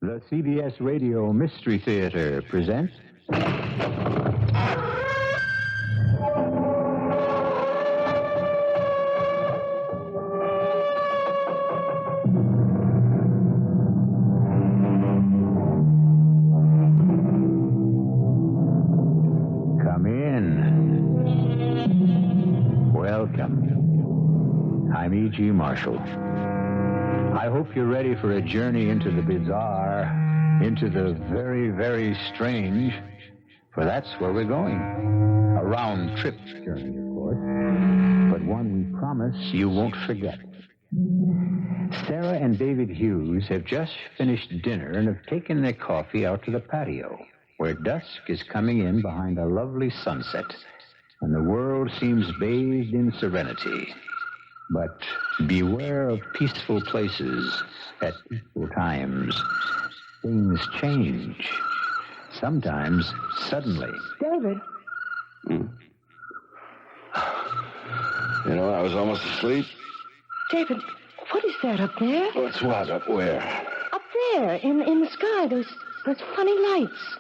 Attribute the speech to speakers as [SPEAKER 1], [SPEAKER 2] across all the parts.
[SPEAKER 1] The CBS Radio Mystery Theater presents... Come in. Welcome. I'm E.G. Marshall. I hope you're ready for a journey into the bizarre, into the very, very strange, for that's where we're going. A round-trip journey, of course, but one we promise you won't forget. Sarah and David Hughes have just finished dinner and have taken their coffee out to the patio, where dusk is coming in behind a lovely sunset, and the world seems bathed in serenity. But beware of peaceful places at peaceful times. Things change. Sometimes suddenly.
[SPEAKER 2] David.
[SPEAKER 3] You know, I was almost asleep.
[SPEAKER 2] David, what is that up there?
[SPEAKER 3] What's what? Up where?
[SPEAKER 2] Up there, in the sky, those funny lights.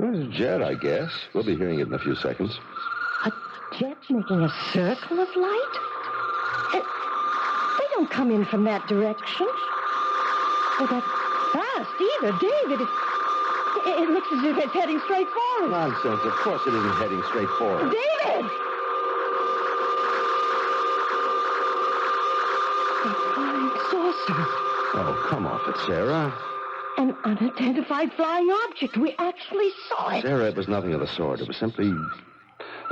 [SPEAKER 3] Well, it's a jet, I guess. We'll be hearing it in a few seconds.
[SPEAKER 2] A jet making a circle of light? They don't come in from that direction. Or that fast either, David. It looks as if it's heading straight for us.
[SPEAKER 3] Nonsense. Of course it isn't heading straight for us.
[SPEAKER 2] David! A flying saucer.
[SPEAKER 3] Oh, come off it, Sarah.
[SPEAKER 2] An unidentified flying object. We actually saw it.
[SPEAKER 3] Sarah, it was nothing of the sort. It was simply...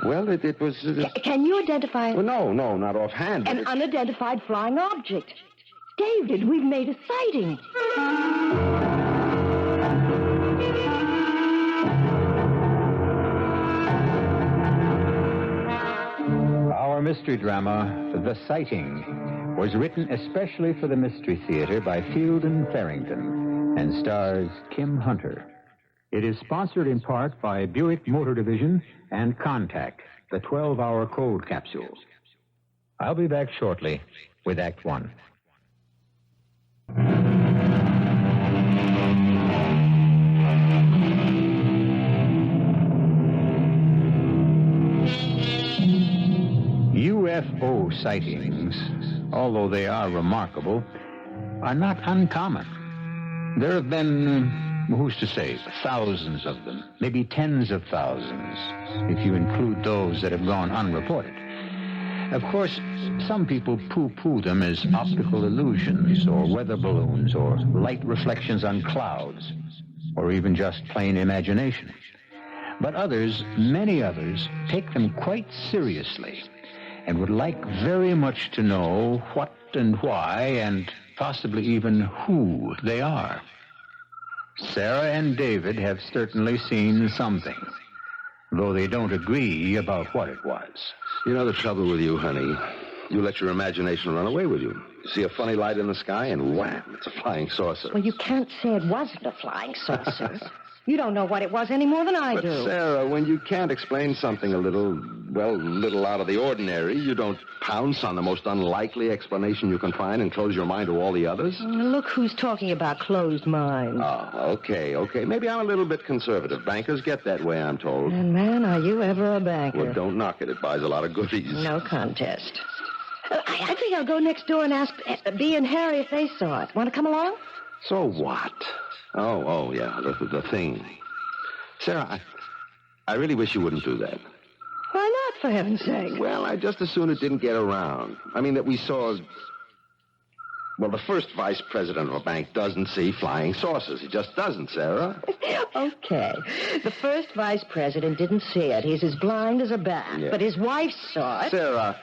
[SPEAKER 3] Well, it was...
[SPEAKER 2] Can you identify it?
[SPEAKER 3] Well, no, not offhand.
[SPEAKER 2] An unidentified flying object. David, we've made a sighting.
[SPEAKER 1] Our mystery drama, The Sighting, was written especially for the Mystery Theater by Fielden, Farrington, and stars Kim Hunter. It is sponsored in part by Buick Motor Division and Contact, the 12-hour cold capsule. I'll be back shortly with Act One. UFO sightings, although they are remarkable, are not uncommon. There have been... who's to say, thousands of them, maybe tens of thousands, if you include those that have gone unreported. Of course, some people poo-poo them as optical illusions, or weather balloons, or light reflections on clouds, or even just plain imagination. But others, many others, take them quite seriously, and would like very much to know what and why, and possibly even who they are. Sarah and David have certainly seen something, though they don't agree about what it was.
[SPEAKER 3] You know the trouble with you, honey. You let your imagination run away with you. You see a funny light in the sky, and wham, it's a flying saucer.
[SPEAKER 2] Well, you can't say it wasn't a flying saucer. You don't know what it was any more than I
[SPEAKER 3] But
[SPEAKER 2] do.
[SPEAKER 3] Sarah, when you can't explain something a little out of the ordinary, you don't pounce on the most unlikely explanation you can find and close your mind to all the others.
[SPEAKER 2] Look who's talking about closed minds.
[SPEAKER 3] Oh, okay. Maybe I'm a little bit conservative. Bankers get that way, I'm told.
[SPEAKER 2] And, man, are you ever a banker?
[SPEAKER 3] Well, don't knock it. It buys a lot of goodies.
[SPEAKER 2] No contest. I think I'll go next door and ask Bea and Harry if they saw it. Want to come along?
[SPEAKER 3] So what? Oh, yeah, the thing. Sarah, I really wish you wouldn't do that.
[SPEAKER 2] Why not, for heaven's sake?
[SPEAKER 3] Well, I just as soon it didn't get around. I mean, that we saw... Well, the first vice president of a bank doesn't see flying saucers. He just doesn't, Sarah.
[SPEAKER 2] Okay. The first vice president didn't see it. He's as blind as a bat.
[SPEAKER 3] Yeah.
[SPEAKER 2] But his wife saw it.
[SPEAKER 3] Sarah,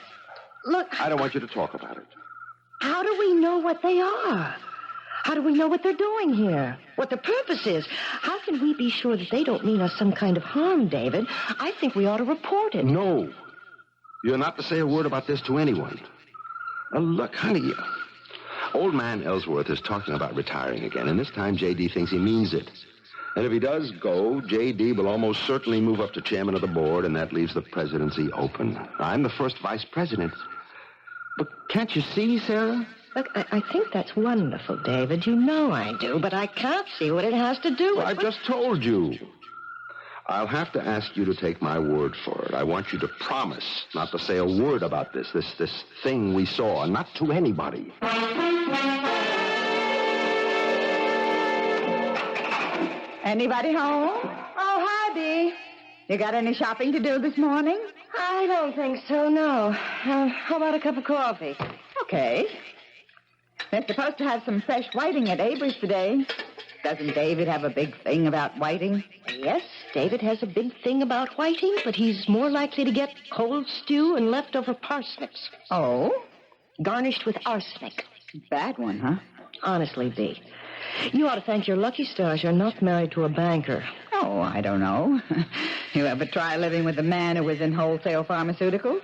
[SPEAKER 2] Look...
[SPEAKER 3] I don't want you to talk about it.
[SPEAKER 2] How do we know what they are? How do we know what they're doing here? What their purpose is? How can we be sure that they don't mean us some kind of harm, David? I think we ought to report it.
[SPEAKER 3] No. You're not to say a word about this to anyone. Look, honey, old man Ellsworth is talking about retiring again, and this time J.D. thinks he means it. And if he does go, J.D. will almost certainly move up to chairman of the board, and that leaves the presidency open. I'm the first vice president. But can't you see, Sarah?
[SPEAKER 2] Look, I think that's wonderful, David. You know I do, but I can't see what it has to do with...
[SPEAKER 3] Well, I've just told you. I'll have to ask you to take my word for it. I want you to promise not to say a word about this thing we saw, and not to anybody.
[SPEAKER 4] Anybody home? Oh, hi, Bee. You got any shopping to do this morning?
[SPEAKER 2] I don't think so, no. How about a cup of coffee?
[SPEAKER 4] Okay. They're supposed to have some fresh whiting at Avery's today. Doesn't David have a big thing about whiting?
[SPEAKER 2] Yes, David has a big thing about whiting, but he's more likely to get cold stew and leftover parsnips.
[SPEAKER 4] Oh?
[SPEAKER 2] Garnished with arsenic.
[SPEAKER 4] Bad one, huh?
[SPEAKER 2] Honestly, Bee, you ought to thank your lucky stars you're not married to a banker.
[SPEAKER 4] Oh, I don't know. You ever try living with a man who was in wholesale pharmaceuticals?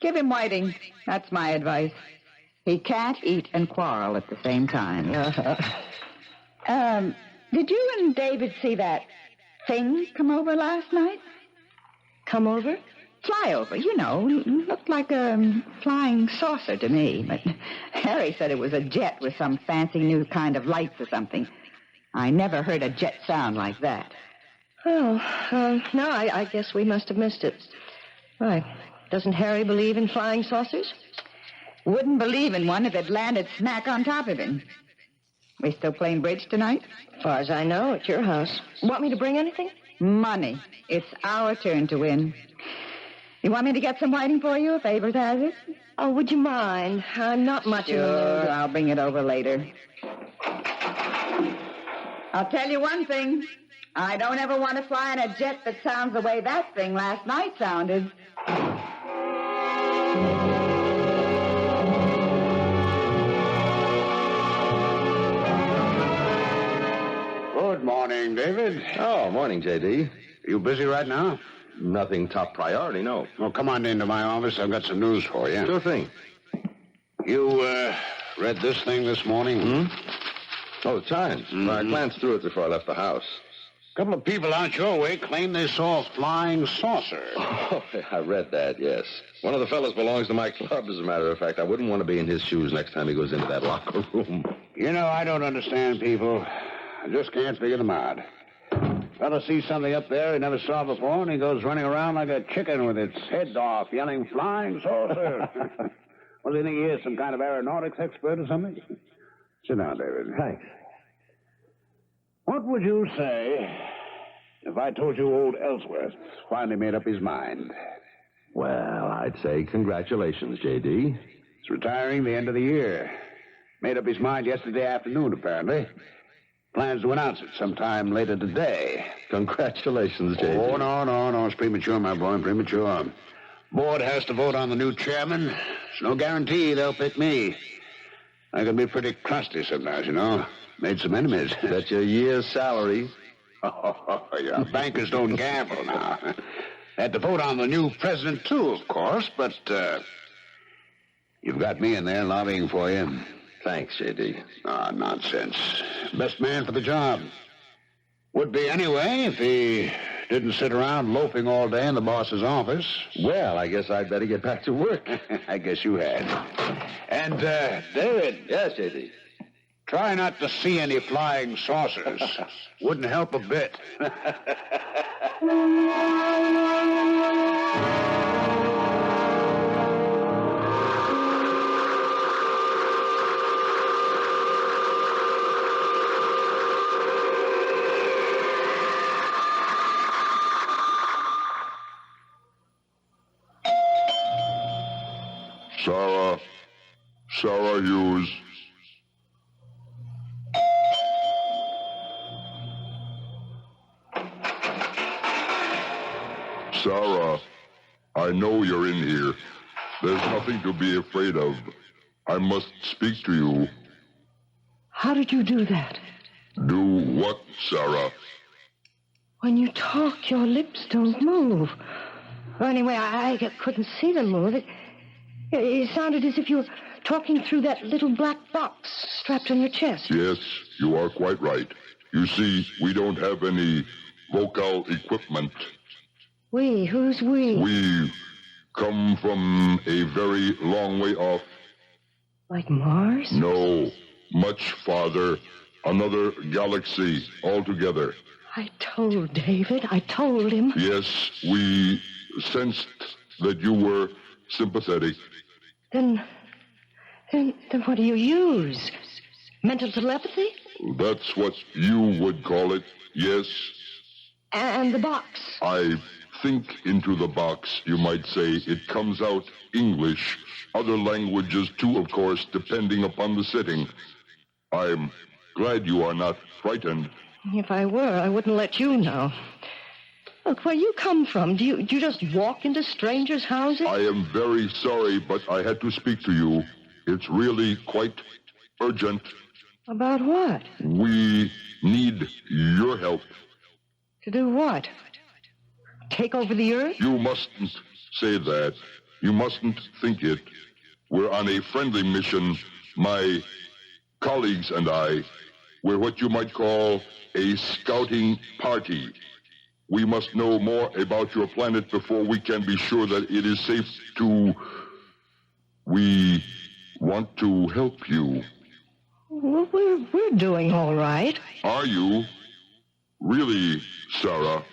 [SPEAKER 4] Give him whiting. That's my advice. He can't eat and quarrel at the same time. Did you and David see that thing come over last night?
[SPEAKER 2] Come over?
[SPEAKER 4] Fly over, you know. Looked like a flying saucer to me. But Harry said it was a jet with some fancy new kind of lights or something. I never heard a jet sound like that.
[SPEAKER 2] Oh, no, I guess we must have missed it. Why, doesn't Harry believe in flying saucers?
[SPEAKER 4] Wouldn't believe in one if it landed smack on top of him. We still playing bridge tonight?
[SPEAKER 2] As far as I know, at your house. Want me to bring anything?
[SPEAKER 4] Money. It's our turn to win. You want me to get some whiting for you if Avers has it?
[SPEAKER 2] Oh, would you mind? I'm not much in the mood.
[SPEAKER 4] Sure, I'll bring it over later. I'll tell you one thing. I don't ever want to fly in a jet that sounds the way that thing last night sounded.
[SPEAKER 1] Good morning, David.
[SPEAKER 3] Oh, morning, J.D.
[SPEAKER 1] You busy right now?
[SPEAKER 3] Nothing top priority, no.
[SPEAKER 1] Well, come on into my office. I've got some news for you.
[SPEAKER 3] Sure thing.
[SPEAKER 1] You, read this thing this morning?
[SPEAKER 3] Oh, the Times. I glanced through it before I left the house.
[SPEAKER 1] A couple of people out your way claim they saw a flying saucer.
[SPEAKER 3] Oh, I read that, yes. One of the fellows belongs to my club, as a matter of fact. I wouldn't want to be in his shoes next time he goes into that locker room.
[SPEAKER 1] You know, I don't understand people. I just can't figure them out. Fella sees something up there he never saw before, and he goes running around like a chicken with its head off, yelling, "Flying saucer!" What do you think he is, some kind of aeronautics expert or something? Sit down, David.
[SPEAKER 3] Thanks.
[SPEAKER 1] What would you say if I told you old Ellsworth finally made up his mind?
[SPEAKER 3] Well, I'd say congratulations, J.D.
[SPEAKER 1] He's retiring the end of the year. Made up his mind yesterday afternoon, apparently. Plans to announce it sometime later today.
[SPEAKER 3] Congratulations, J.D.
[SPEAKER 1] Oh, no. It's premature, my boy, premature. Board has to vote on the new chairman. There's no guarantee they'll pick me. I can be pretty crusty sometimes, you know. Made some enemies.
[SPEAKER 3] That's your year's salary.
[SPEAKER 1] Oh, yeah. Bankers don't gamble now. Had to vote on the new president, too, of course, but you've got me in there lobbying for you.
[SPEAKER 3] Thanks, J.D.
[SPEAKER 1] Nonsense. Best man for the job. Would be anyway if he didn't sit around loafing all day in the boss's office.
[SPEAKER 3] Well, I guess I'd better get back to work.
[SPEAKER 1] I guess you had. And, David.
[SPEAKER 3] Yes, J.D.
[SPEAKER 1] Try not to see any flying saucers. Wouldn't help a bit.
[SPEAKER 5] Sarah Hughes. Sarah, I know you're in here. There's nothing to be afraid of. I must speak to you.
[SPEAKER 2] How did you do that?
[SPEAKER 5] Do what, Sarah?
[SPEAKER 2] When you talk, your lips don't move. Well, anyway, I couldn't see them move. It sounded as if you were talking through that little black box strapped on your chest.
[SPEAKER 5] Yes, you are quite right. You see, we don't have any vocal equipment.
[SPEAKER 2] We? Who's we?
[SPEAKER 5] We come from a very long way off.
[SPEAKER 2] Like Mars?
[SPEAKER 5] No, much farther. Another galaxy altogether.
[SPEAKER 2] I told David. I told him.
[SPEAKER 5] Yes, we sensed that you were sympathetic.
[SPEAKER 2] Then what do you use? Mental telepathy?
[SPEAKER 5] That's what you would call it, yes.
[SPEAKER 2] And the box?
[SPEAKER 5] I think into the box, you might say. It comes out English. Other languages, too, of course, depending upon the setting. I'm glad you are not frightened.
[SPEAKER 2] If I were, I wouldn't let you know. Look, where you come from, do you just walk into strangers' houses?
[SPEAKER 5] I am very sorry, but I had to speak to you. It's really quite urgent.
[SPEAKER 2] About what?
[SPEAKER 5] We need your help.
[SPEAKER 2] To do what? Take over the earth?
[SPEAKER 5] You mustn't say that. You mustn't think it. We're on a friendly mission. My colleagues and I, we're what you might call a scouting party. We must know more about your planet before we can be sure that it is safe to... We want to help you.
[SPEAKER 2] Well, we're doing all right.
[SPEAKER 5] Are you? Really, Sarah?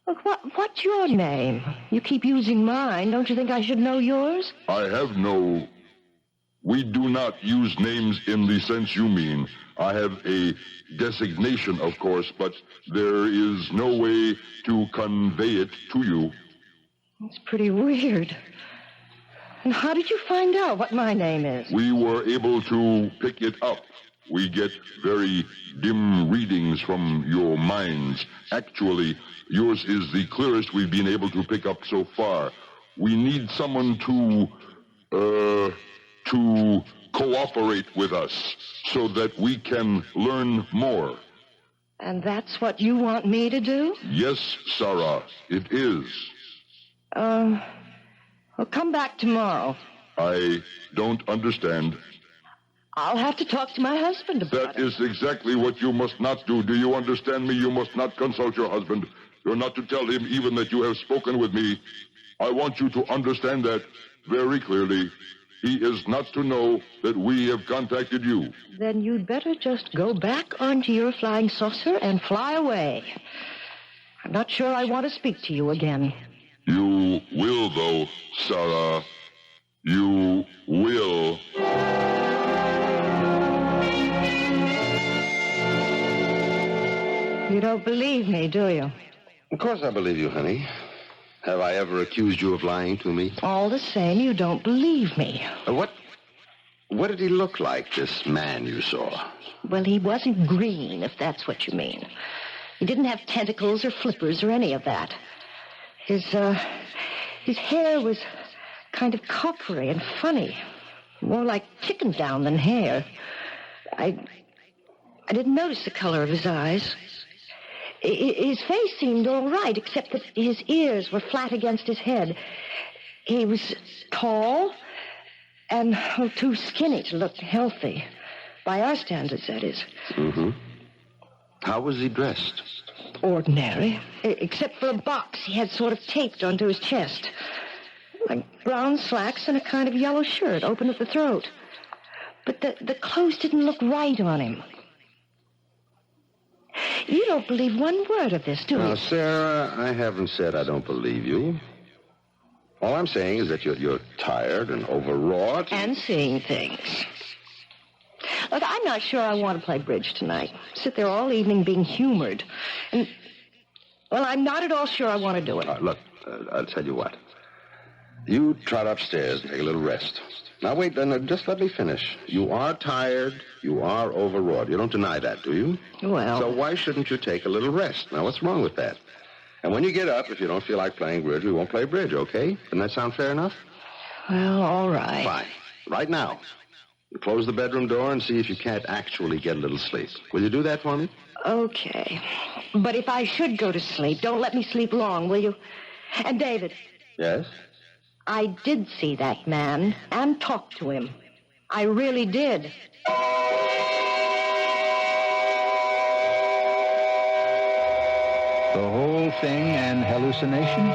[SPEAKER 2] Look, what's your name? You keep using mine. Don't you think I should know yours?
[SPEAKER 5] I have no... We do not use names in the sense you mean. I have a designation, of course, but there is no way to convey it to you.
[SPEAKER 2] It's pretty weird. And how did you find out what my name is?
[SPEAKER 5] We were able to pick it up. We get very dim readings from your minds. Actually, yours is the clearest we've been able to pick up so far. We need someone to cooperate with us so that we can learn more.
[SPEAKER 2] And that's what you want me to do?
[SPEAKER 5] Yes, Sarah, it is.
[SPEAKER 2] Well, come back tomorrow.
[SPEAKER 5] I don't understand.
[SPEAKER 2] I'll have to talk to my husband about it.
[SPEAKER 5] That is exactly what you must not do. Do you understand me? You must not consult your husband. You're not to tell him even that you have spoken with me. I want you to understand that very clearly. He is not to know that we have contacted you.
[SPEAKER 2] Then you'd better just go back onto your flying saucer and fly away. I'm not sure I want to speak to you again.
[SPEAKER 5] You will, though, Sarah. You will.
[SPEAKER 2] You don't believe me, do you?
[SPEAKER 3] Of course I believe you, honey. Have I ever accused you of lying to me?
[SPEAKER 2] All the same, you don't believe me.
[SPEAKER 3] What did he look like, this man you saw?
[SPEAKER 2] Well, he wasn't green, if that's what you mean. He didn't have tentacles or flippers or any of that. His hair was kind of coppery and funny. More like chicken down than hair. I didn't notice the color of his eyes. His face seemed all right, except that his ears were flat against his head. He was tall and too skinny to look healthy. By our standards, that is.
[SPEAKER 3] Mm-hmm. How was he dressed?
[SPEAKER 2] Ordinary, except for a box he had sort of taped onto his chest. Like brown slacks and a kind of yellow shirt, open at the throat. But the clothes didn't look right on him. You don't believe one word of this, do you?
[SPEAKER 3] Now, Sarah, I haven't said I don't believe you. All I'm saying is that you're tired and overwrought.
[SPEAKER 2] And seeing things. Look, I'm not sure I want to play bridge tonight. Sit there all evening being humored. And, well, I'm not at all sure I want to do it.
[SPEAKER 3] Look, I'll tell you what. You trot upstairs and take a little rest. Now, wait, then, just let me finish. You are tired. You are overwrought. You don't deny that, do you?
[SPEAKER 2] Well...
[SPEAKER 3] So why shouldn't you take a little rest? Now, what's wrong with that? And when you get up, if you don't feel like playing bridge, we won't play bridge, okay? Doesn't that sound fair enough?
[SPEAKER 2] Well, all right.
[SPEAKER 3] Fine. Right now. You close the bedroom door and see if you can't actually get a little sleep. Will you do that for me?
[SPEAKER 2] Okay. But if I should go to sleep, don't let me sleep long, will you? And David.
[SPEAKER 3] Yes?
[SPEAKER 2] I did see that man and talk to him. I really did.
[SPEAKER 1] The whole thing an hallucination?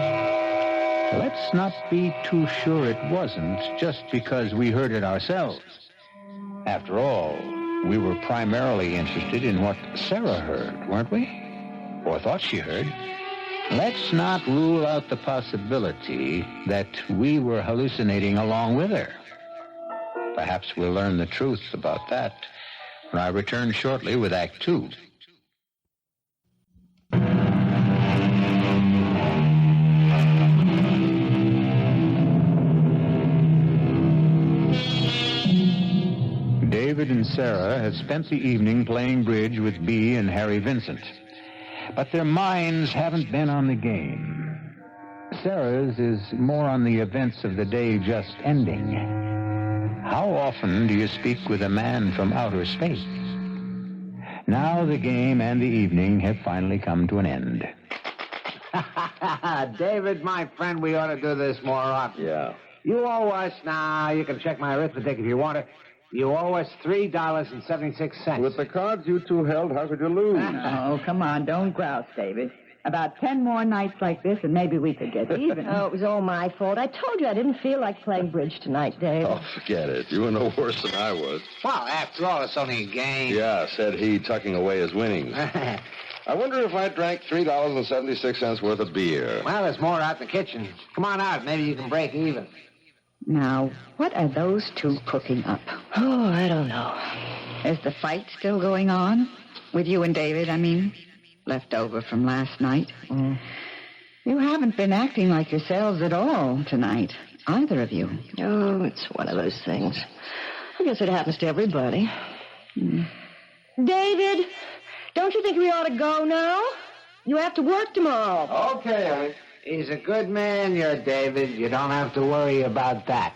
[SPEAKER 1] let's not be too sure it wasn't just because we heard it ourselves. After all, we were primarily interested in what Sarah heard, weren't we? Or thought she heard. Let's not rule out the possibility that we were hallucinating along with her. Perhaps we'll learn the truth about that when I return shortly with Act Two. David and Sarah have spent the evening playing bridge with Bea and Harry Vincent. But their minds haven't been on the game. Sarah's is more on the events of the day just ending. How often do you speak with a man from outer space? Now the game and the evening have finally come to an end.
[SPEAKER 6] David, my friend, we ought to do this more often.
[SPEAKER 3] Yeah.
[SPEAKER 6] You owe us now. You can check my arithmetic if you want it. You owe us $3.76.
[SPEAKER 3] With the cards you two held, how could you lose?
[SPEAKER 4] Oh, come on, don't grouse, David. About 10 more nights like this, and maybe we could get even.
[SPEAKER 2] Oh, it was all my fault. I told you I didn't feel like playing bridge tonight, Dave.
[SPEAKER 3] Oh, forget it. You were no worse than I was.
[SPEAKER 6] Well, after all, it's only a game.
[SPEAKER 3] Yeah, said he, tucking away his winnings. I wonder if I drank $3.76 worth of beer.
[SPEAKER 6] Well, there's more out in the kitchen. Come on out. Maybe you can break even.
[SPEAKER 4] Now, what are those two cooking up?
[SPEAKER 2] Oh, I don't know.
[SPEAKER 4] Is the fight still going on? With you and David, I mean? Left over from last night. You haven't been acting like yourselves at all tonight, either of you.
[SPEAKER 2] Oh, it's one of those things. I guess it happens to everybody. David, don't you think we ought to go now? You have to work tomorrow.
[SPEAKER 3] Okay, honey.
[SPEAKER 6] He's a good man, you're David. You don't have to worry about that.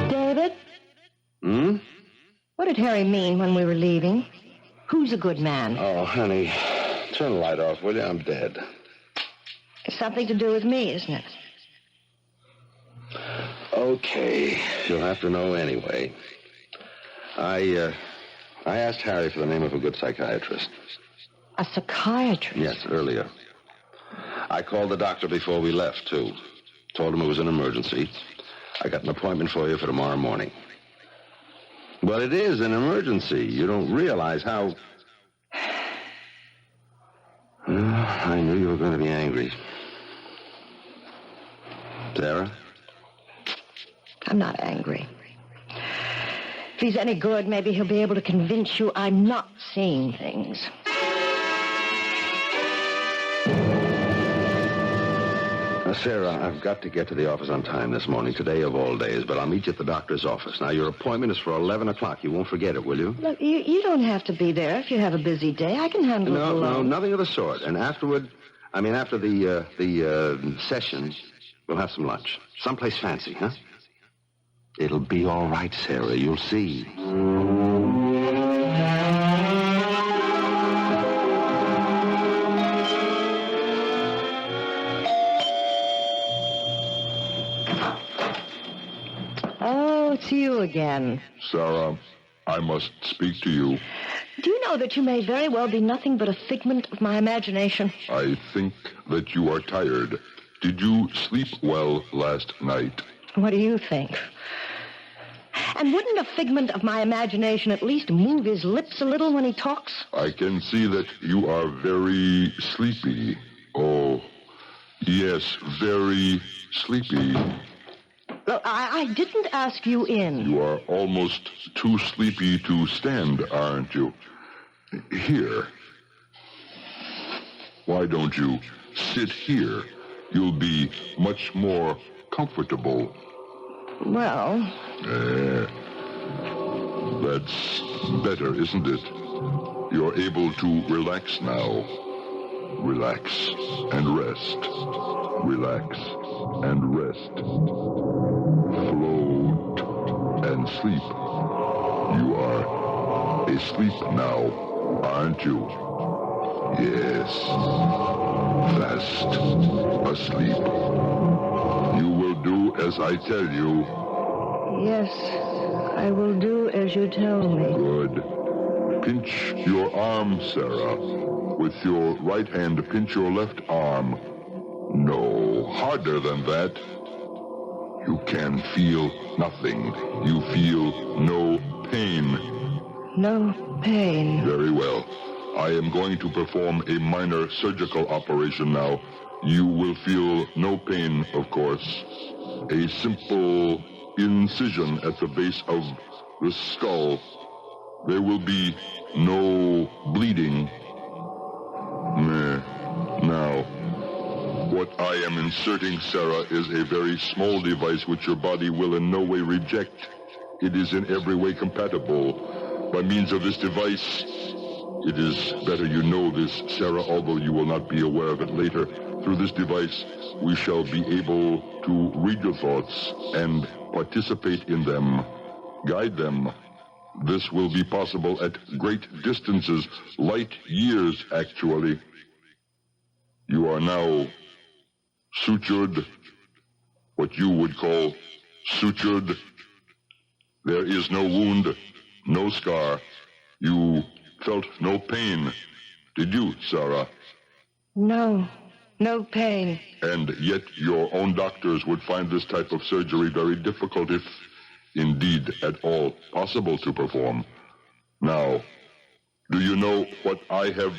[SPEAKER 2] David? What did Harry mean when we were leaving? Who's a good man?
[SPEAKER 3] Oh, honey, turn the light off, will you? I'm dead.
[SPEAKER 2] It's something to do with me, isn't it?
[SPEAKER 3] Okay, you'll have to know anyway. I asked Harry for the name of a good psychiatrist.
[SPEAKER 2] A psychiatrist?
[SPEAKER 3] Yes, earlier. I called the doctor before we left, too. Told him it was an emergency. I got an appointment for you for tomorrow morning. But it is an emergency. You don't realize how... I knew you were going to be angry. Sarah?
[SPEAKER 2] I'm not angry. If he's any good, maybe he'll be able to convince you I'm not seeing things.
[SPEAKER 3] Sarah, I've got to get to the office on time this morning, today of all days, but I'll meet you at the doctor's office. Now, your appointment is for 11 o'clock. You won't forget it, will you?
[SPEAKER 2] Look, you don't have to be there if you have a busy day. I can handle it alone.
[SPEAKER 3] No, nothing of the sort. And after the session, we'll have some lunch. Someplace fancy, huh? It'll be all right, Sarah. You'll see.
[SPEAKER 2] Oh, it's you again.
[SPEAKER 5] Sarah, I must speak to you.
[SPEAKER 2] Do you know that you may very well be nothing but a figment of my imagination?
[SPEAKER 5] I think that you are tired. Did you sleep well last night?
[SPEAKER 2] What do you think? And wouldn't a figment of my imagination at least move his lips a little when he talks?
[SPEAKER 5] I can see that you are very sleepy. Oh, yes, very sleepy.
[SPEAKER 2] Look, I didn't ask you in.
[SPEAKER 5] You are almost too sleepy to stand, aren't you? Here. Why don't you sit here? You'll be much more comfortable.
[SPEAKER 2] Well...
[SPEAKER 5] That's better, isn't it? You're able to relax now. Relax and rest. Relax and rest. Float and sleep. You are asleep now, aren't you? Yes. Fast asleep. You will do as I tell you.
[SPEAKER 2] Yes, I will do as you tell me.
[SPEAKER 5] Good. Pinch your arm, Sarah. With your right hand, pinch your left arm. No, harder than that. You can feel nothing. You feel no pain.
[SPEAKER 2] No pain.
[SPEAKER 5] Very well. I am going to perform a minor surgical operation now. You will feel no pain, of course. A simple incision at the base of the skull. There will be no bleeding. Now, what I am inserting, Sarah, is a very small device which your body will in no way reject. It is in every way compatible. By means of this device, it is better you know this, Sarah, although you will not be aware of it later. Through this device, we shall be able to read your thoughts and participate in them, guide them. This will be possible at great distances, light years, actually. You are now sutured, what you would call sutured. There is no wound, no scar. You felt no pain. Did you, Sarah?
[SPEAKER 2] No pain.
[SPEAKER 5] And yet your own doctors would find this type of surgery very difficult, if indeed at all possible to perform. Now, do you know what I have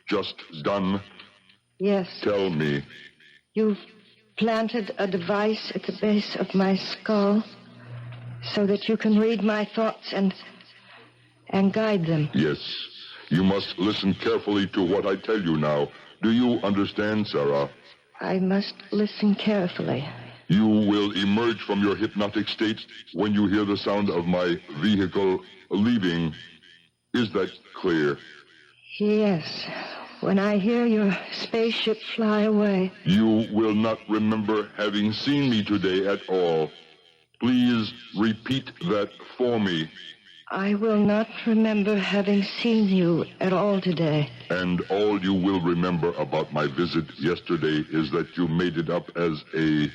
[SPEAKER 5] just done?
[SPEAKER 2] Yes.
[SPEAKER 5] Tell me.
[SPEAKER 2] You've planted a device at the base of my skull so that you can read my thoughts and guide them.
[SPEAKER 5] Yes. You must listen carefully to what I tell you now. Do you understand, Sarah?
[SPEAKER 2] I must listen carefully.
[SPEAKER 5] You will emerge from your hypnotic state when you hear the sound of my vehicle leaving. Is that clear?
[SPEAKER 2] Yes. When I hear your spaceship fly away.
[SPEAKER 5] You will not remember having seen me today at all. Please repeat that for me.
[SPEAKER 2] I will not remember having seen you at all today.
[SPEAKER 5] And all you will remember about my visit yesterday is that you made it up as a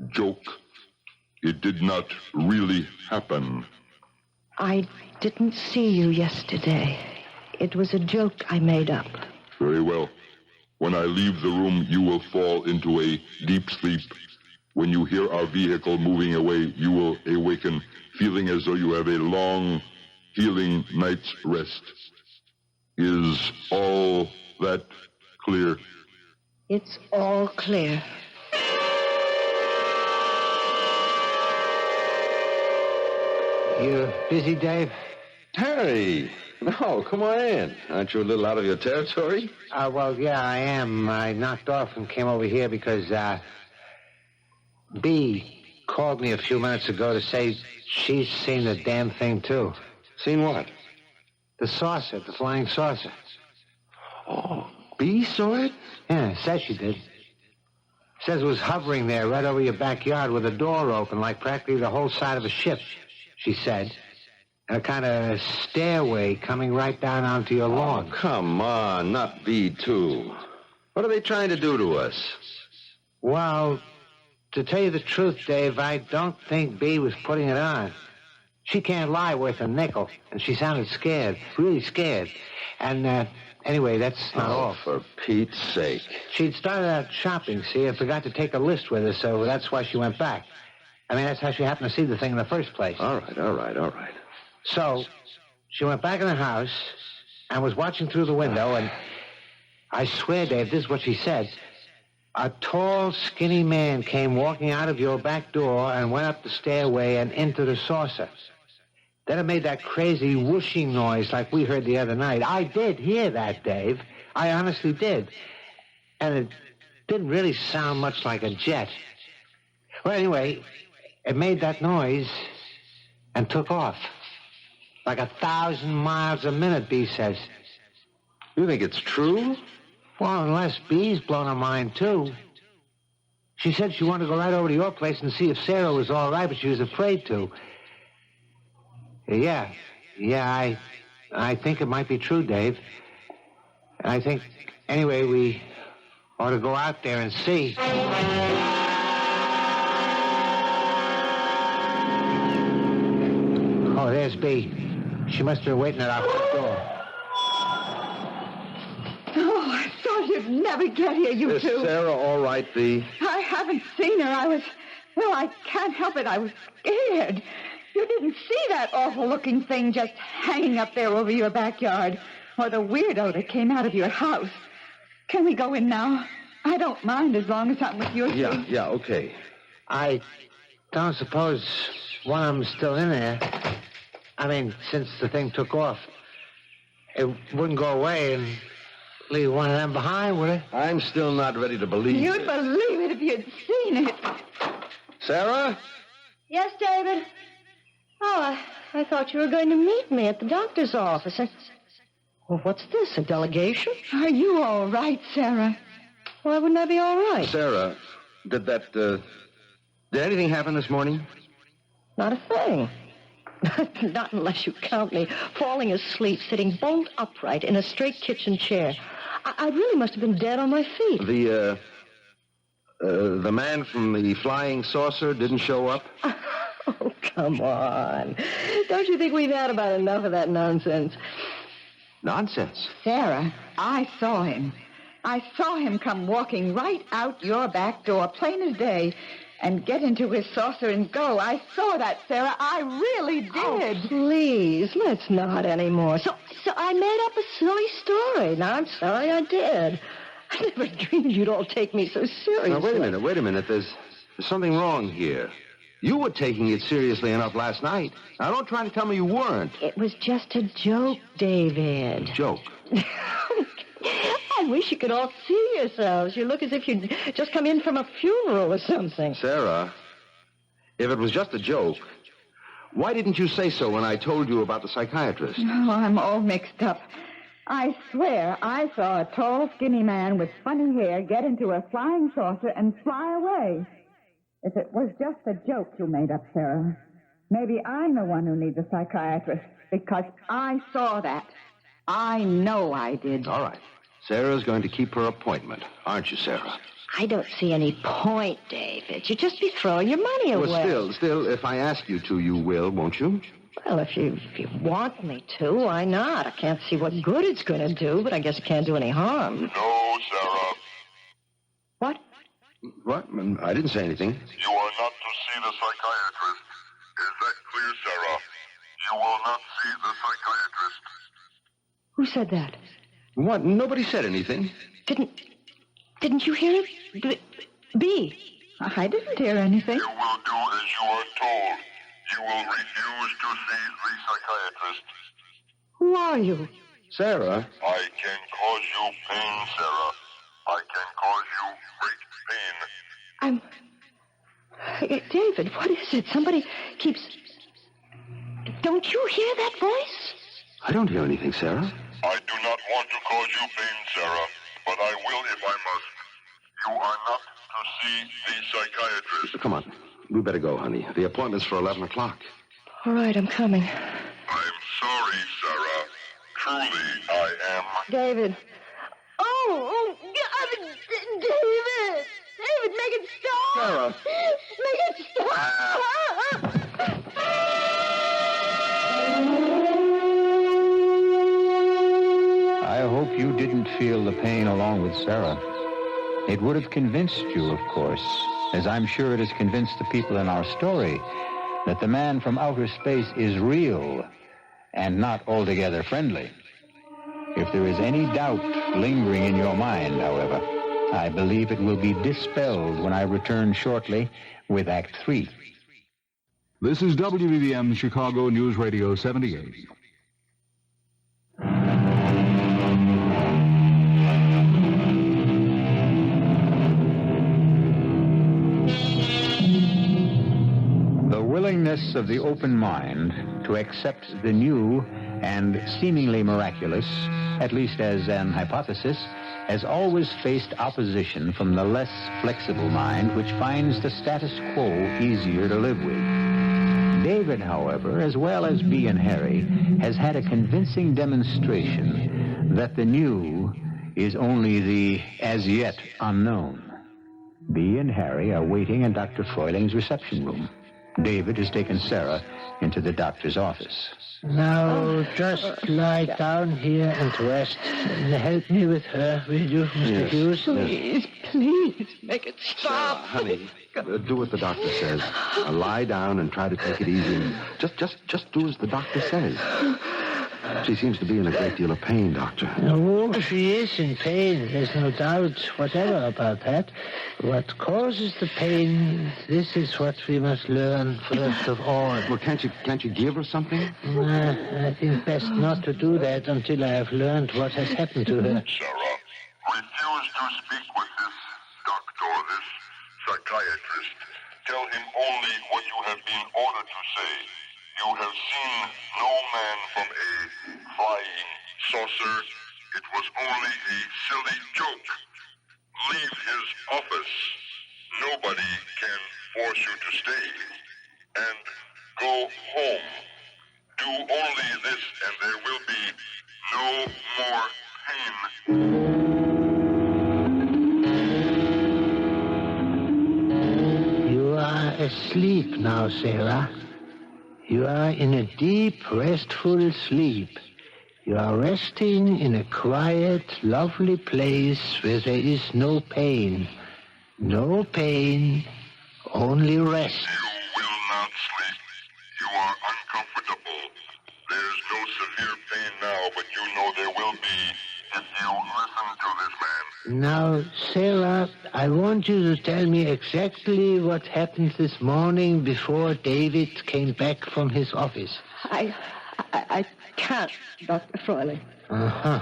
[SPEAKER 5] joke. It did not really happen.
[SPEAKER 2] I didn't see you yesterday. It was a joke I made up.
[SPEAKER 5] Very well. When I leave the room, you will fall into a deep sleep. When you hear our vehicle moving away, you will awaken feeling as though you have a long, healing night's rest. Is all that clear?
[SPEAKER 2] It's all clear.
[SPEAKER 6] You busy, Dave?
[SPEAKER 3] Harry! No, come on in. Aren't you a little out of your territory?
[SPEAKER 6] Well, yeah, I am. I knocked off and came over here because, B called me a few minutes ago to say she's seen the damn thing, too.
[SPEAKER 3] Seen what?
[SPEAKER 6] The saucer, the flying saucer.
[SPEAKER 3] Oh, B saw it?
[SPEAKER 6] Yeah, says she did. Says it was hovering there right over your backyard with the door open, like practically the whole side of a ship, she said. And a kind of stairway coming right down onto your lawn.
[SPEAKER 3] Oh, come on, not B, too. What are they trying to do to us?
[SPEAKER 6] Well, to tell you the truth, Dave, I don't think B was putting it on. She can't lie worth a nickel, and she sounded scared, really scared. And, anyway, that's not all.
[SPEAKER 3] For Pete's sake.
[SPEAKER 6] She'd started out shopping, see, and forgot to take a list with her, so that's why she went back. I mean, that's how she happened to see the thing in the first place.
[SPEAKER 3] All right.
[SPEAKER 6] So, she went back in the house and was watching through the window, and I swear, Dave, this is what she said. A tall, skinny man came walking out of your back door and went up the stairway and into the saucer. Then it made that crazy whooshing noise like we heard the other night. I did hear that, Dave. I honestly did. And it didn't really sound much like a jet. Well, anyway, it made that noise and took off. Like 1,000 miles a minute, B says.
[SPEAKER 3] You think it's true?
[SPEAKER 6] Well, unless B's blown her mind, too. She said she wanted to go right over to your place and see if Sarah was all right, but she was afraid to. Yeah, I think it might be true, Dave. I think, anyway, we ought to go out there and see. Oh, there's B. She must have been waiting at our front door.
[SPEAKER 4] Oh, I thought you'd never get here, you
[SPEAKER 3] Is
[SPEAKER 4] two.
[SPEAKER 3] Sarah all right, Bee?
[SPEAKER 4] I haven't seen her. I can't help it. I was scared. You didn't see that awful-looking thing just hanging up there over your backyard, or the weirdo that came out of your house. Can we go in now? I don't mind as long as I'm with you.
[SPEAKER 3] Yeah, okay.
[SPEAKER 6] I don't suppose one of them's still in there. I mean, since the thing took off. It wouldn't go away and leave one of them behind, would it?
[SPEAKER 3] I'm still not ready to believe
[SPEAKER 4] You'd
[SPEAKER 3] it.
[SPEAKER 4] believe it if you'd seen it.
[SPEAKER 3] Sarah?
[SPEAKER 2] Yes, David? Oh, I thought you were going to meet me at the doctor's office. Well, what's this, a delegation?
[SPEAKER 4] Are you all right, Sarah?
[SPEAKER 2] Why wouldn't I be all right?
[SPEAKER 3] Sarah, did anything happen this morning?
[SPEAKER 2] Not a thing. Not unless you count me falling asleep, sitting bolt upright in a straight kitchen chair. I really must have been dead on my feet.
[SPEAKER 3] The man from the flying saucer didn't show up?
[SPEAKER 2] Oh, come on. Don't you think we've had about enough of that nonsense?
[SPEAKER 3] Nonsense.
[SPEAKER 4] Sarah, I saw him. I saw him come walking right out your back door, plain as day, and get into his saucer and go. I saw that, Sarah. I really did.
[SPEAKER 2] Oh, please, let's not anymore. So I made up a silly story. Now, I'm sorry I did. I never dreamed you'd all take me so seriously.
[SPEAKER 3] Now, wait a minute. There's something wrong here. You were taking it seriously enough last night. Now, don't try to tell me you weren't.
[SPEAKER 2] It was just a joke, David.
[SPEAKER 3] Joke?
[SPEAKER 2] I wish you could all see yourselves. You look as if you'd just come in from a funeral or something.
[SPEAKER 3] Sarah, if it was just a joke, why didn't you say so when I told you about the psychiatrist?
[SPEAKER 4] Oh, I'm all mixed up. I swear I saw a tall, skinny man with funny hair get into a flying saucer and fly away. If it was just a joke you made up, Sarah, maybe I'm the one who needs a psychiatrist, because I saw that. I know I did.
[SPEAKER 3] All right. Sarah's going to keep her appointment, aren't you, Sarah?
[SPEAKER 2] I don't see any point, David. You'd just be throwing your money away.
[SPEAKER 3] Well, still, if I ask you to, you will, won't you?
[SPEAKER 2] Well, if you want me to, why not? I can't see what good it's going to do, but I guess it can't do any harm.
[SPEAKER 5] No, Sarah.
[SPEAKER 2] What?
[SPEAKER 3] What? I didn't say anything.
[SPEAKER 5] You are not to see the psychiatrist. Is that clear, Sarah? You will not see the psychiatrist.
[SPEAKER 2] Who said that?
[SPEAKER 3] What? Nobody said anything.
[SPEAKER 2] Didn't you hear it? B.
[SPEAKER 4] I didn't hear anything.
[SPEAKER 5] You will do as you are told. You will refuse to see the psychiatrist.
[SPEAKER 2] Who are you?
[SPEAKER 3] Sarah?
[SPEAKER 5] I can cause you pain, Sarah. I can cause you great pain.
[SPEAKER 2] David, what is it? Somebody keeps... Don't you hear that voice?
[SPEAKER 3] I don't hear anything, Sarah.
[SPEAKER 5] I do not want to cause you pain, Sarah, but I will if I must. You are not to see the psychiatrist.
[SPEAKER 3] Come on. We better go, honey. The appointment's for 11 o'clock.
[SPEAKER 2] All right, I'm coming.
[SPEAKER 5] I'm sorry, Sarah. Truly, I am.
[SPEAKER 2] David. Oh, God, David! David, make it stop!
[SPEAKER 3] Sarah.
[SPEAKER 2] Make it stop!
[SPEAKER 1] I hope you didn't feel the pain along with Sarah. It would have convinced you, of course, as I'm sure it has convinced the people in our story, that the man from outer space is real and not altogether friendly. If there is any doubt lingering in your mind, however, I believe it will be dispelled when I return shortly with Act 3.
[SPEAKER 7] This is WBBM Chicago News Radio 78.
[SPEAKER 1] The willingness of the open mind to accept the new and seemingly miraculous, at least as an hypothesis, has always faced opposition from the less flexible mind, which finds the status quo easier to live with. David, however, as well as Bee and Harry, has had a convincing demonstration that the new is only the as yet unknown. Bee and Harry are waiting in Dr. Freuling's reception room. David has taken Sarah into the doctor's office.
[SPEAKER 6] Now, just lie down here and rest. And help me with her, will you, Mr. Hughes?
[SPEAKER 2] Please, make it stop.
[SPEAKER 3] Sarah, honey, do what the doctor says. Lie down and try to take it easy. And just do as the doctor says. She seems to be in a great deal of pain, Doctor.
[SPEAKER 6] Oh, she is in pain. There's no doubt whatever about that. What causes the pain, this is what we must learn first of all.
[SPEAKER 3] Well, can't you give her something?
[SPEAKER 6] I think best not to do that until I have learned what has happened to her.
[SPEAKER 5] Sarah, refuse to speak with this doctor, this psychiatrist. Tell him only what you have been ordered to say. You have seen no man from a flying saucer. It was only a silly joke. Leave his office. Nobody can force you to stay. And go home. Do only this, and there will be no more pain.
[SPEAKER 6] You are asleep now, Sarah. You are in a deep, restful sleep. You are resting in a quiet, lovely place where there is no pain. No pain, only rest.
[SPEAKER 5] You will not sleep. You are uncomfortable. There's no severe pain now, but you know there will be if you listen to this man.
[SPEAKER 6] Now, Sarah, I want you to tell me exactly what happened this morning before David came back from his office.
[SPEAKER 2] I can't, Dr. Froiling.
[SPEAKER 6] Uh-huh.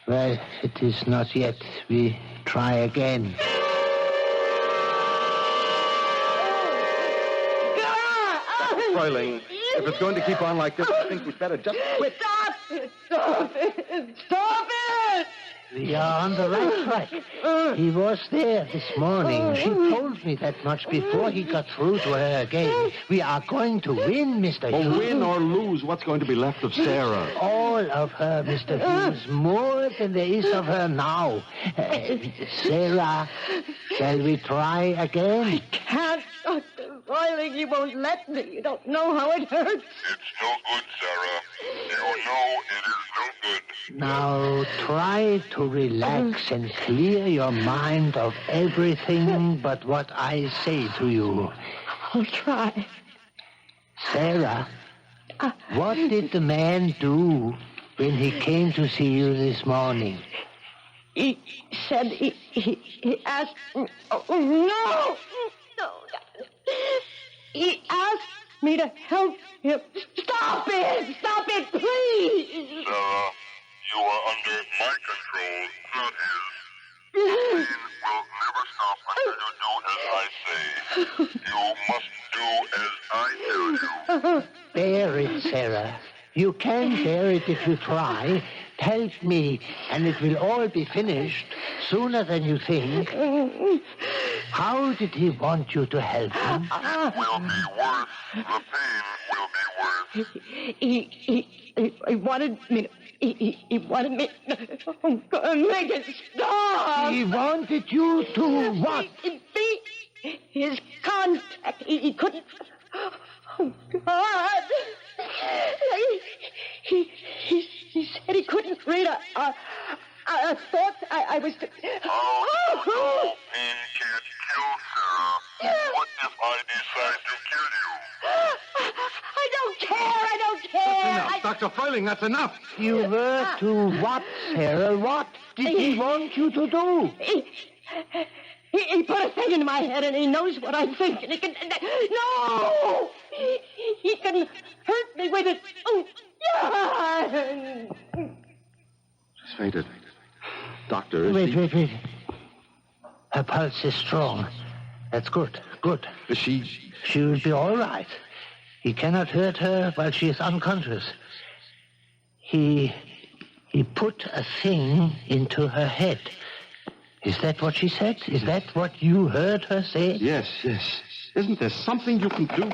[SPEAKER 6] Well, it is not yet. We try again.
[SPEAKER 3] Froiling, if it's going to keep on like this, I think we'd better just quit.
[SPEAKER 2] Stop it! Stop it! Stop it!
[SPEAKER 6] We are on the right track. He was there this morning. She told me that much before he got through to her again. We are going to win, Mr. Hughes.
[SPEAKER 3] Well, win or lose, what's going to be left of Sarah?
[SPEAKER 6] All of her, Mr. Hughes. More than there is of her now. Sarah, shall we try again?
[SPEAKER 2] Can't, Dr. Froiling. You won't let me. You don't know how it hurts.
[SPEAKER 5] It's no good, Sarah. You know it is no good.
[SPEAKER 6] Now, try to relax and clear your mind of everything but what I say to you.
[SPEAKER 2] I'll try.
[SPEAKER 6] Sarah, what did the man do when he came to see you this morning?
[SPEAKER 2] He said he asked... Oh, no! No. He asked me to help him. Stop it! Stop it, please!
[SPEAKER 5] Sarah, you are under my control, not his. The pain will never stop until you do as I say. You must do as I tell you.
[SPEAKER 6] Bear it, Sarah. You can bear it if you try. Help me, and it will all be finished sooner than you think. How did he want you to help him?
[SPEAKER 5] It will be worse. The pain will be worse.
[SPEAKER 2] He wanted me to... He wanted me... Oh, God, make it stop!
[SPEAKER 6] He wanted you to what?
[SPEAKER 2] His contact. He couldn't... Oh, God. He said he couldn't read a thought. I was...
[SPEAKER 5] Oh, pain can't kill, Sarah. What if I decide to kill you?
[SPEAKER 2] I don't care.
[SPEAKER 3] Enough, Dr. Froiling, that's enough.
[SPEAKER 6] You were to what, Sarah? What did he want you to do?
[SPEAKER 2] He put a thing in my head, and he knows what I think, and he can... No! He can hurt me with it. Oh, yeah!
[SPEAKER 3] She's fainted. Doctor, is
[SPEAKER 6] Wait. Her pulse is strong. That's good.
[SPEAKER 3] Is she...
[SPEAKER 6] She will be all right. He cannot hurt her while she is unconscious. He put a thing into her head. Is that what she said? Is that what you heard her say?
[SPEAKER 3] Yes. Isn't there something you can do?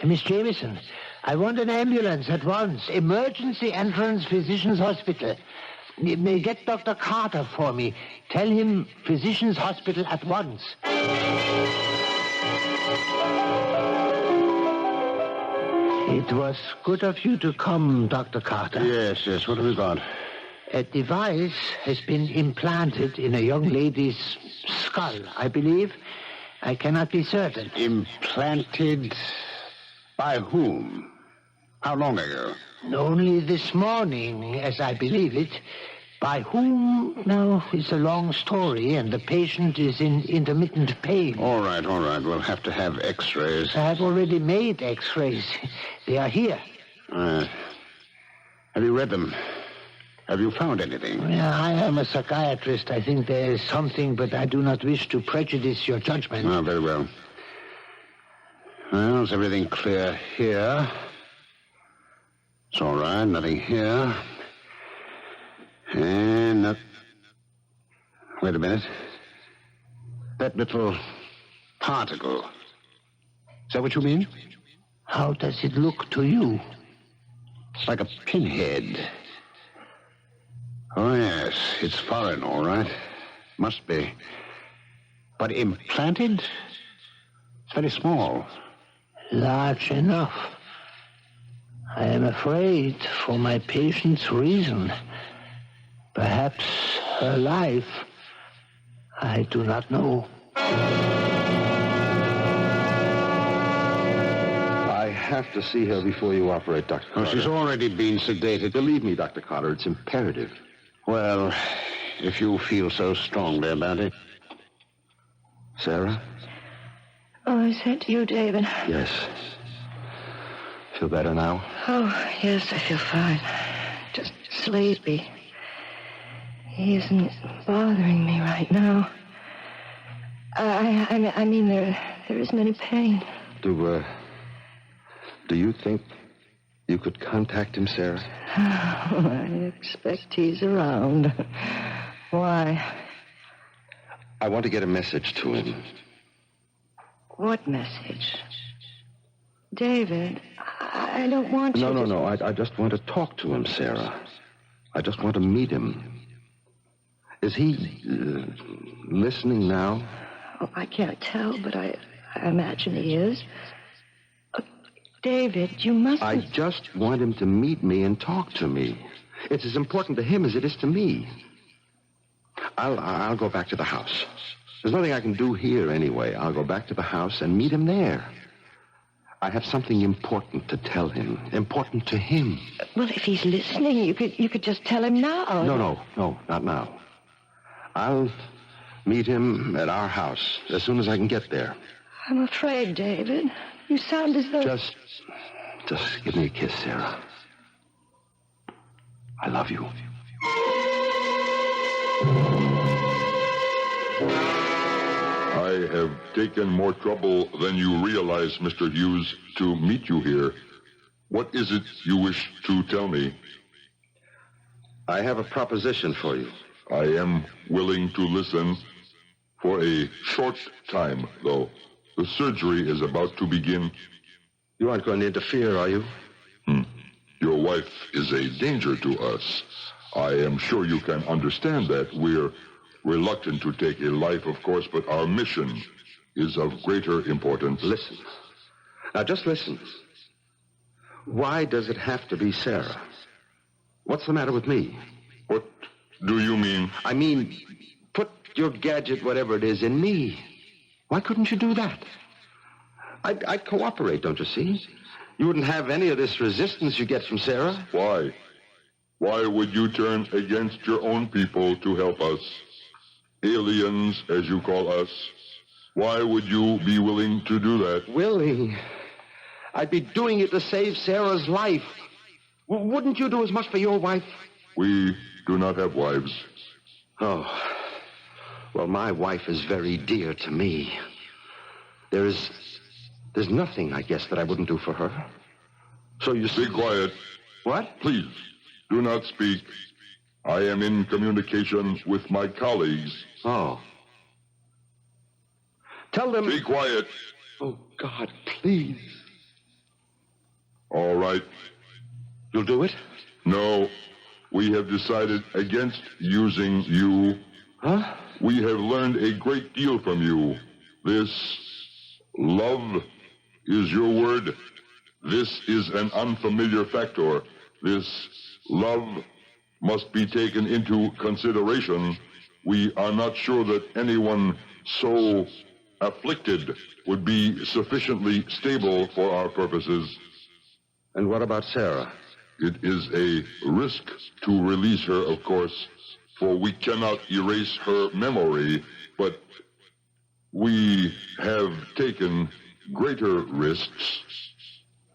[SPEAKER 6] Miss Jameson, I want an ambulance at once. Emergency entrance, Physicians Hospital. Get Dr. Carter for me. Tell him Physicians Hospital at once. It was good of you to come, Dr. Carter.
[SPEAKER 3] Yes. What have we got?
[SPEAKER 6] A device has been implanted in a young lady's skull, I believe. I cannot be certain.
[SPEAKER 3] Implanted by whom? How long ago?
[SPEAKER 6] Only this morning, as I believe it. By whom, now, is a long story, and the patient is in intermittent pain.
[SPEAKER 3] All right. We'll have to have x-rays.
[SPEAKER 6] I have already made x-rays. They are here.
[SPEAKER 3] Have you read them? Have you found anything?
[SPEAKER 6] Well, I am a psychiatrist. I think there is something, but I do not wish to prejudice your judgment.
[SPEAKER 3] Oh, very well. Well, is everything clear here? It's all right. Nothing here. And not... Wait a minute. That little particle. Is that what you mean?
[SPEAKER 6] How does it look to you?
[SPEAKER 3] It's like a pinhead. Oh, yes. It's foreign, all right. Must be. But implanted? It's very small.
[SPEAKER 6] Large enough. I am afraid for my patient's reason. Perhaps her life. I do not know.
[SPEAKER 3] I have to see her before you operate, Dr. Carter. Oh, she's already been sedated. Believe me, Dr. Carter, it's imperative. Well, if you feel so strongly about it. Sarah?
[SPEAKER 2] Oh, is that you, David?
[SPEAKER 3] Yes. Feel better now?
[SPEAKER 2] Oh, yes, I feel fine. Just sleepy. He isn't bothering me right now. I mean, there isn't any pain.
[SPEAKER 3] Do you think you could contact him, Sarah?
[SPEAKER 2] Oh, I expect he's around. Why?
[SPEAKER 3] I want to get a message to him.
[SPEAKER 2] What message? David, I don't want you to...
[SPEAKER 3] No. I just want to talk to him, Sarah. I just want to meet him. Is he listening now?
[SPEAKER 2] Oh, I can't tell, but I imagine he is. David, you must...
[SPEAKER 3] I just want him to meet me and talk to me. It's as important to him as it is to me. I'll go back to the house. There's nothing I can do here anyway. I'll go back to the house and meet him there. I have something important to tell him. Important to him.
[SPEAKER 2] Well, if he's listening, you could just tell him now.
[SPEAKER 3] No, not now. I'll meet him at our house as soon as I can get there.
[SPEAKER 2] I'm afraid, David. You sound as though...
[SPEAKER 3] Just give me a kiss, Sarah. I love you.
[SPEAKER 5] I have taken more trouble than you realize, Mr. Hughes, to meet you here. What is it you wish to tell me?
[SPEAKER 3] I have a proposition for you.
[SPEAKER 5] I am willing to listen for a short time, though. The surgery is about to begin.
[SPEAKER 3] You aren't going to interfere, are you?
[SPEAKER 5] Your wife is a danger to us. I am sure you can understand that. We're reluctant to take a life, of course, but our mission is of greater importance.
[SPEAKER 3] Listen. Now, just listen. Why does it have to be Sarah? What's the matter with me?
[SPEAKER 5] What do you mean?
[SPEAKER 3] I mean, put your gadget, whatever it is, in me. Why couldn't you do that? I'd cooperate, don't you see? You wouldn't have any of this resistance you get from Sarah.
[SPEAKER 5] Why? Why would you turn against your own people to help us? Aliens, as you call us. Why would you be willing to do that?
[SPEAKER 3] Willing? I'd be doing it to save Sarah's life. Wouldn't you do as much for your wife?
[SPEAKER 5] We do not have wives.
[SPEAKER 3] Oh. Well, my wife is very dear to me. There's nothing, I guess, that I wouldn't do for her. So you see...
[SPEAKER 5] Be quiet.
[SPEAKER 3] What?
[SPEAKER 5] Please, do not speak. I am in communication with my colleagues.
[SPEAKER 3] Oh. Tell them...
[SPEAKER 5] Be quiet.
[SPEAKER 3] Oh, God, please.
[SPEAKER 5] All right.
[SPEAKER 3] You'll do it?
[SPEAKER 5] No, we have decided against using you.
[SPEAKER 3] Huh?
[SPEAKER 5] We have learned a great deal from you. This love is your word. This is an unfamiliar factor. This love must be taken into consideration. We are not sure that anyone so afflicted would be sufficiently stable for our purposes.
[SPEAKER 3] And what about Sarah?
[SPEAKER 5] It is a risk to release her, of course, for we cannot erase her memory, but we have taken greater risks.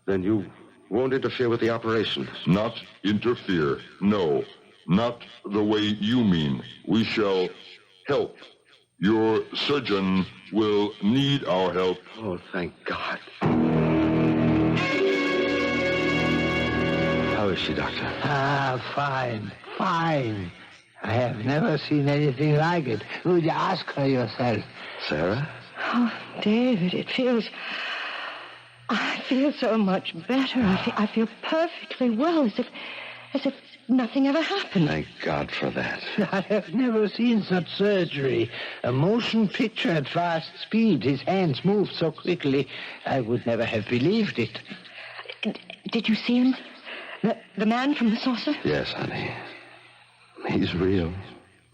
[SPEAKER 3] Then you won't interfere with the operation?
[SPEAKER 5] Not interfere, no. Not the way you mean. We shall help. Your surgeon will need our help.
[SPEAKER 3] Oh, thank God. How is she, Doctor?
[SPEAKER 6] Fine. I have never seen anything like it. Would you ask her yourself?
[SPEAKER 3] Sarah?
[SPEAKER 2] Oh, David, I feel so much better. I feel perfectly well, as if nothing ever happened.
[SPEAKER 3] Thank God for that.
[SPEAKER 6] I have never seen such surgery. A motion picture at fast speed. His hands moved so quickly, I would never have believed it.
[SPEAKER 2] Did you see him? The man from the saucer?
[SPEAKER 3] Yes, honey. He's real.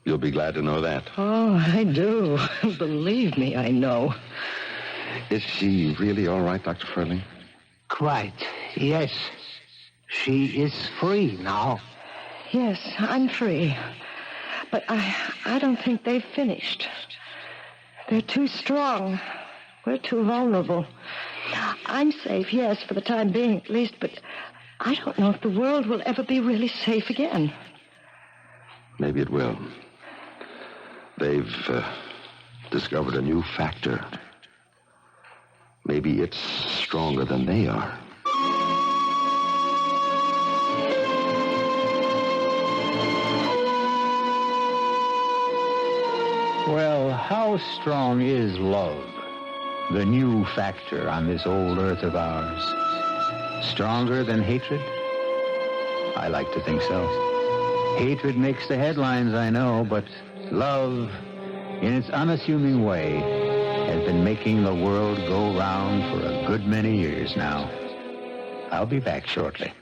[SPEAKER 3] You'll be glad to know that.
[SPEAKER 2] Oh, I do. Believe me, I know.
[SPEAKER 3] Is she really all right, Dr. Fielden?
[SPEAKER 6] Quite, yes. She is free now.
[SPEAKER 2] Yes, I'm free. But I don't think they've finished. They're too strong. We're too vulnerable. I'm safe, yes, for the time being at least, but I don't know if the world will ever be really safe again.
[SPEAKER 3] Maybe it will. They've discovered a new factor. Maybe it's stronger than they are.
[SPEAKER 1] Well, how strong is love, the new factor on this old earth of ours? Stronger than hatred? I like to think so. Hatred makes the headlines, I know, but love, in its unassuming way, has been making the world go round for a good many years now. I'll be back shortly.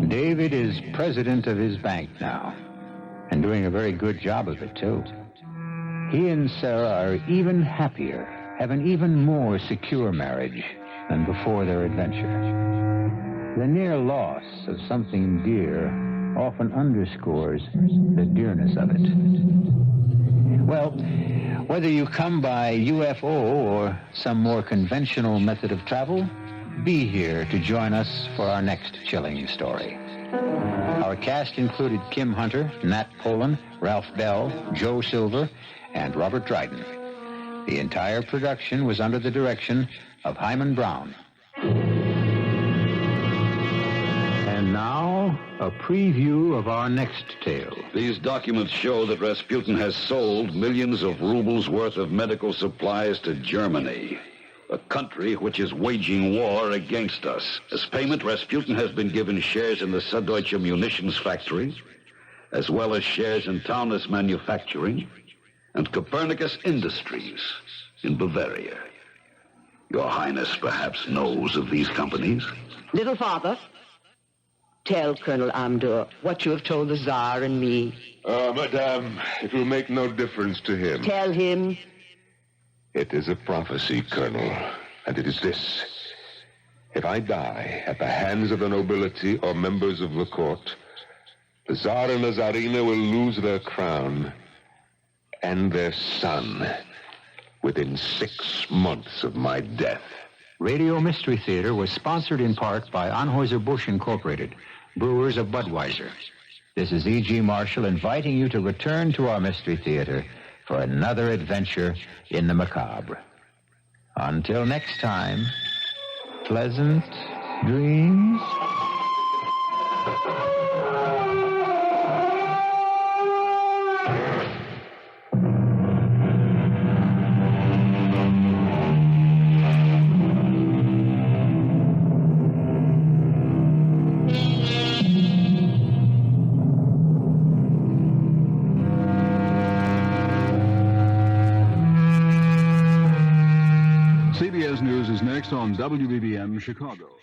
[SPEAKER 1] David is president of his bank now, and doing a very good job of it, too. He and Sarah are even happier, have an even more secure marriage than before their adventure. The near loss of something dear often underscores the dearness of it. Well, whether you come by UFO or some more conventional method of travel, be here to join us for our next chilling story. Our cast included Kim Hunter, Nat Polen, Ralph Bell, Joe Silver, and Robert Dryden. The entire production was under the direction of Hyman Brown. And now, a preview of our next tale.
[SPEAKER 8] These documents show that Rasputin has sold millions of rubles worth of medical supplies to Germany, a country which is waging war against us. As payment, Rasputin has been given shares in the Süddeutsche munitions factory, as well as shares in Taunus Manufacturing and Copernicus Industries in Bavaria. Your Highness perhaps knows of these companies.
[SPEAKER 9] Little father, tell Colonel Amdur what you have told the Tsar and me.
[SPEAKER 10] Madame, it will make no difference to him.
[SPEAKER 9] Tell him.
[SPEAKER 10] It is a prophecy, Colonel, and it is this. If I die at the hands of the nobility or members of the court, the Tsar and the Tsarina will lose their crown and their son within 6 months of my death.
[SPEAKER 1] Radio Mystery Theater was sponsored in part by Anheuser-Busch Incorporated, brewers of Budweiser. This is E.G. Marshall inviting you to return to our Mystery Theater for another adventure in the macabre. Until next time, pleasant dreams.
[SPEAKER 7] on WBBM Chicago.